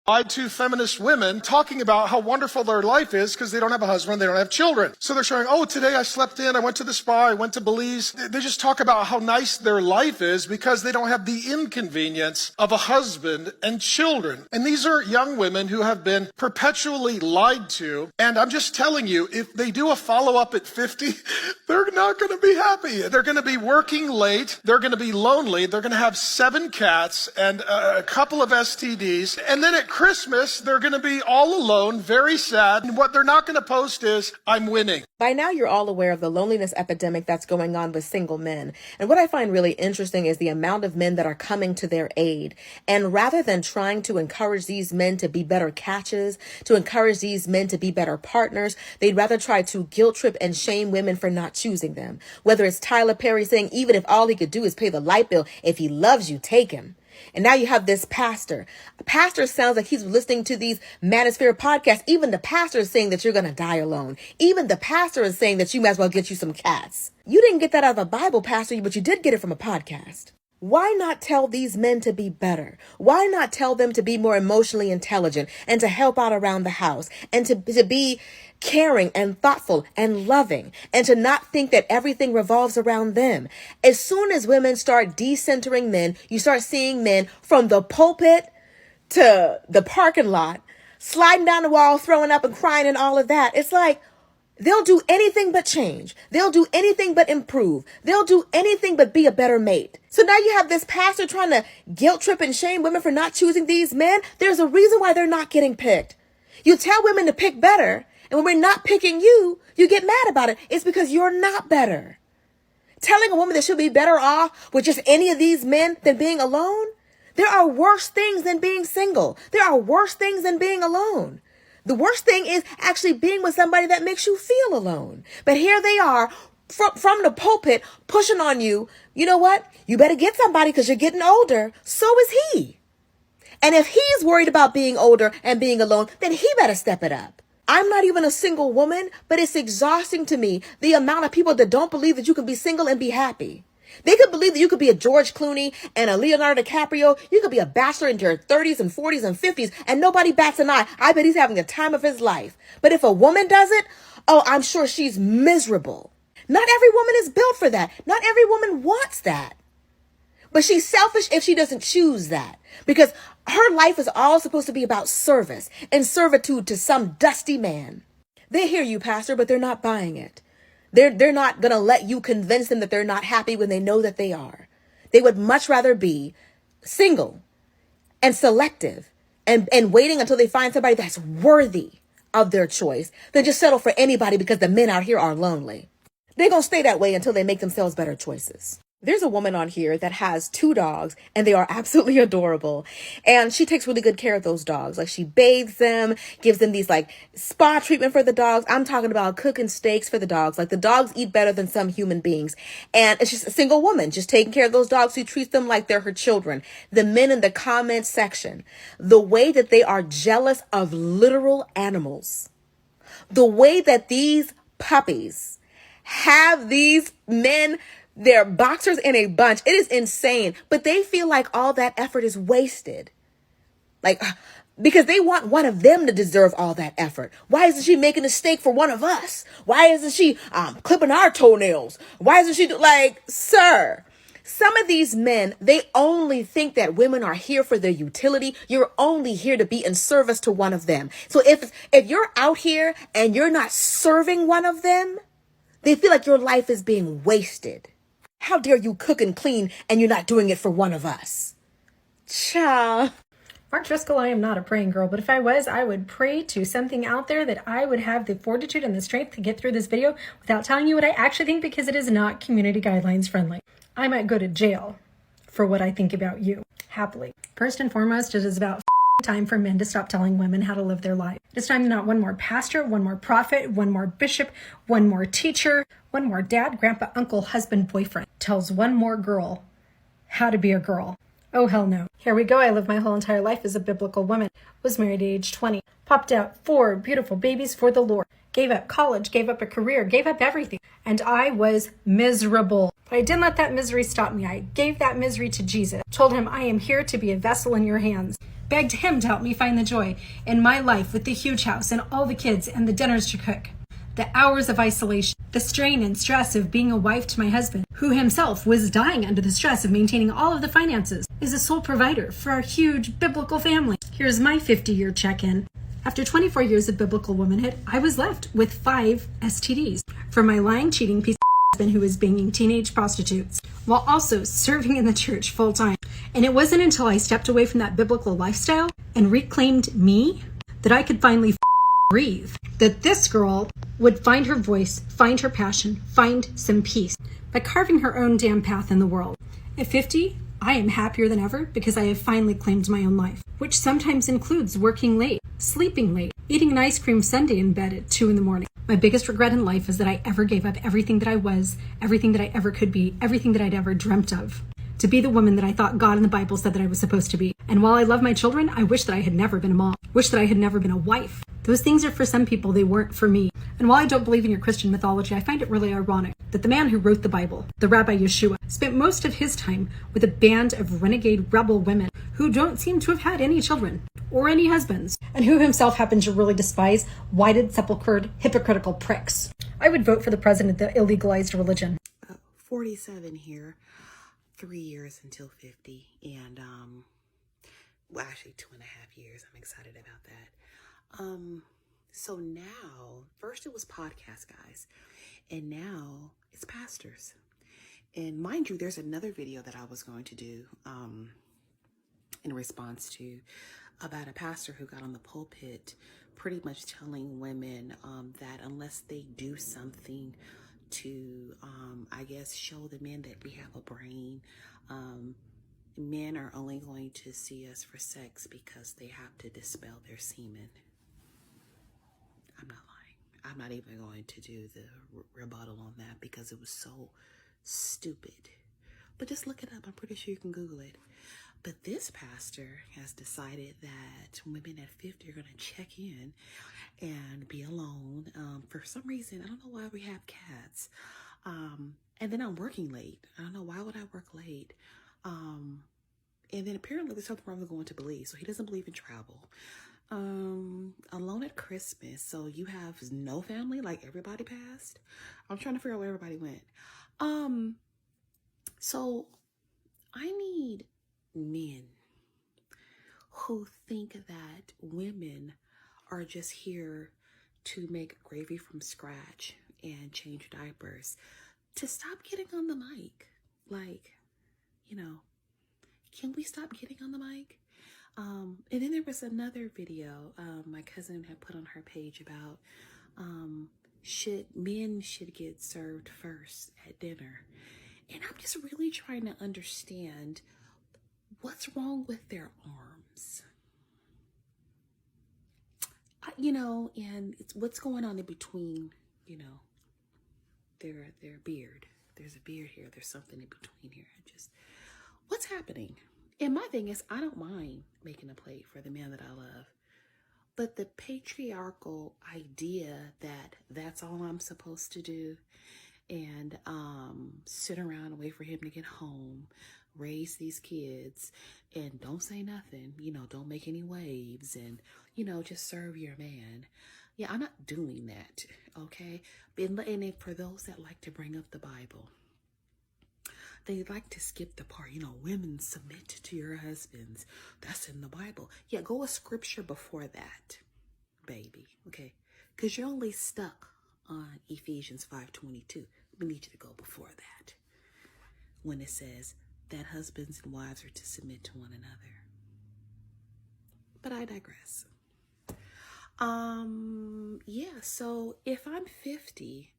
By two feminist women talking about how wonderful their life is because they don't have a husband, they don't have children. So they're showing, oh, today I slept in, I went to the spa, I went to Belize. They just talk about how nice their life is because they don't have the inconvenience of a husband and children. And these are young women who have been perpetually lied to. And I'm just telling you, if they do a follow-up at 50, they're not going to be happy. They're going to be working late. They're going to be lonely. They're going to have 7 cats and a couple of STDs. And then at Christmas, they're going to be all alone, very sad. And what they're not going to post is, I'm winning. By now, you're all aware of the loneliness epidemic that's going on with single men. And what I find really interesting is the amount of men that are coming to their aid. And rather than trying to encourage these men to be better catches, to encourage these men to be better partners, they'd rather try to guilt trip and shame women for not choosing them. Whether it's Tyler Perry saying, even if all he could do is pay the light bill, if he loves you, take him. And now you have this pastor. A pastor sounds like he's listening to these Manosphere podcasts. Even the pastor is saying that you're going to die alone. Even the pastor is saying that you might as well get you some cats. You didn't get that out of a Bible, pastor, but you did get it from a podcast. Why not tell these men to be better? Why not tell them to be more emotionally intelligent and to help out around the house and to be caring and thoughtful and loving and to not think that everything revolves around them? As soon as women start decentering men, you start seeing men from the pulpit to the parking lot, sliding down the wall, throwing up and crying and all of that. It's like, they'll do anything but change. They'll do anything but improve. They'll do anything but be a better mate. So now you have this pastor trying to guilt trip and shame women for not choosing these men. There's a reason why they're not getting picked. You tell women to pick better, and when we're not picking you, you get mad about it. It's because you're not better. Telling a woman that she'll be better off with just any of these men than being alone? There are worse things than being single. There are worse things than being alone. The worst thing is actually being with somebody that makes you feel alone. But here they are from the pulpit pushing on you. You know what? You better get somebody because you're getting older. So is he. And if he's worried about being older and being alone, then he better step it up. I'm not even a single woman, but it's exhausting to me the amount of people that don't believe that you can be single and be happy. They could believe that you could be a George Clooney and a Leonardo DiCaprio. You could be a bachelor in your 30s and 40s and 50s and nobody bats an eye. I bet he's having the time of his life. But if a woman does it, oh, I'm sure she's miserable. Not every woman is built for that. Not every woman wants that. But she's selfish if she doesn't choose that, because her life is all supposed to be about service and servitude to some dusty man. They hear you, pastor, but they're not buying it. They're not going to let you convince them that they're not happy when they know that they are. They would much rather be single and selective and waiting until they find somebody that's worthy of their choice than just settle for anybody because the men out here are lonely. They're going to stay that way until they make themselves better choices. There's a woman on here that has 2 dogs and they are absolutely adorable. And she takes really good care of those dogs. Like she bathes them, gives them these like spa treatment for the dogs. I'm talking about cooking steaks for the dogs. Like the dogs eat better than some human beings. And it's just a single woman just taking care of those dogs who treats them like they're her children. The men in the comment section, the way that they are jealous of literal animals, the way that these puppies have these men, they're boxers in a bunch. It is insane. But they feel like all that effort is wasted. Like, because they want one of them to deserve all that effort. Why isn't she making a steak for one of us? Why isn't she clipping our toenails? Why isn't she like, sir? Some of these men, they only think that women are here for their utility. You're only here to be in service to one of them. So if you're out here and you're not serving one of them, they feel like your life is being wasted. How dare you cook and clean and you're not doing it for one of us? Ciao. Mark Driscoll, I am not a praying girl, but if I was, I would pray to something out there that I would have the fortitude and the strength to get through this video without telling you what I actually think, because it is not community guidelines friendly. I might go to jail for what I think about you, happily. First and foremost, it is about time for men to stop telling women how to live their life. It's time to not one more pastor, one more prophet, one more bishop, one more teacher, one more dad, grandpa, uncle, husband, boyfriend tells one more girl how to be a girl. Oh, hell no. Here we go. I lived my whole entire life as a biblical woman. Was married at age 20. Popped out 4 beautiful babies for the Lord. Gave up college, gave up a career, gave up everything. And I was miserable. But I didn't let that misery stop me. I gave that misery to Jesus. Told him, I am here to be a vessel in your hands. begged him to help me find the joy in my life with the huge house and all the kids and the dinners to cook. The hours of isolation, the strain and stress of being a wife to my husband, who himself was dying under the stress of maintaining all of the finances, is a sole provider for our huge biblical family. Here's my 50-year check-in. After 24 years of biblical womanhood, I was left with 5 STDs from my lying, cheating piece of husband who was banging teenage prostitutes, while also serving in the church full-time. And it wasn't until I stepped away from that biblical lifestyle and reclaimed me that I could finally breathe. That this girl would find her voice, find her passion, find some peace by carving her own damn path in the world. At 50, I am happier than ever because I have finally claimed my own life, which sometimes includes working late, sleeping late, eating an ice cream sundae in bed at 2 a.m. My biggest regret in life is that I ever gave up everything that I was, everything that I ever could be, everything that I'd ever dreamt of, to be the woman that I thought God in the Bible said that I was supposed to be. And while I love my children, I wish that I had never been a mom, wish that I had never been a wife. Those things are for some people, they weren't for me. And while I don't believe in your Christian mythology, I find it really ironic that the man who wrote the Bible, the Rabbi Yeshua, spent most of his time with a band of renegade rebel women who don't seem to have had any children or any husbands, and who himself happens to really despise whited, sepulchred, hypocritical pricks. I would vote for the president that illegalized religion. 47 here, 3 years until 50, and well, actually 2.5 years. I'm excited about that. So now, first it was podcast guys, and now it's pastors. And mind you, there's another video that I was going to do in response to about a pastor who got on the pulpit pretty much telling women that unless they do something to, I guess, show the men that we have a brain, men are only going to see us for sex because they have to dispel their semen. I'm not lying. I'm not even going to do the rebuttal on that because it was so stupid. But just look it up. I'm pretty sure you can Google it. But this pastor has decided that women at 50 are going to check in and be alone. For some reason, I don't know why we have cats. And then I'm working late. I don't know, why would I work late? And then apparently there's something wrong with going to Belize. So he doesn't believe in travel. Alone at Christmas. So you have no family, like everybody passed. I'm trying to figure out where everybody went. So I need men who think that women are just here to make gravy from scratch and change diapers to stop getting on the mic. Like, you know, can we stop getting on the mic? And then there was another video my cousin had put on her page about men should get served first at dinner. And I'm just really trying to understand what's wrong with their arms. And it's what's going on in between, their beard. There's a beard here. There's something in between here. What's happening? And my thing is, I don't mind making a plate for the man that I love. But the patriarchal idea that that's all I'm supposed to do and sit around and wait for him to get home, raise these kids, and don't say nothing, don't make any waves, and, just serve your man. Yeah, I'm not doing that, okay? And for those that like to bring up the Bible, they like to skip the part, women submit to your husbands. That's in the Bible. Yeah, go a scripture before that, baby, okay? Because you're only stuck on Ephesians 5:22. We need you to go before that, when it says that husbands and wives are to submit to one another. But I digress. Yeah, so if I'm 50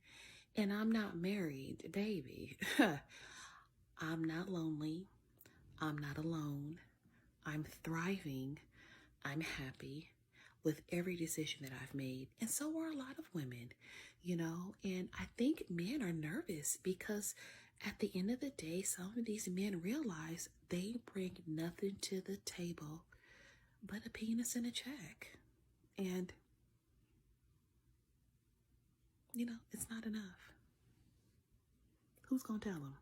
and I'm not married, baby, I'm not lonely. I'm not alone. I'm thriving. I'm happy with every decision that I've made. And so are a lot of women, and I think men are nervous because at the end of the day, some of these men realize they bring nothing to the table but a penis and a check. And, it's not enough. Who's going to tell them?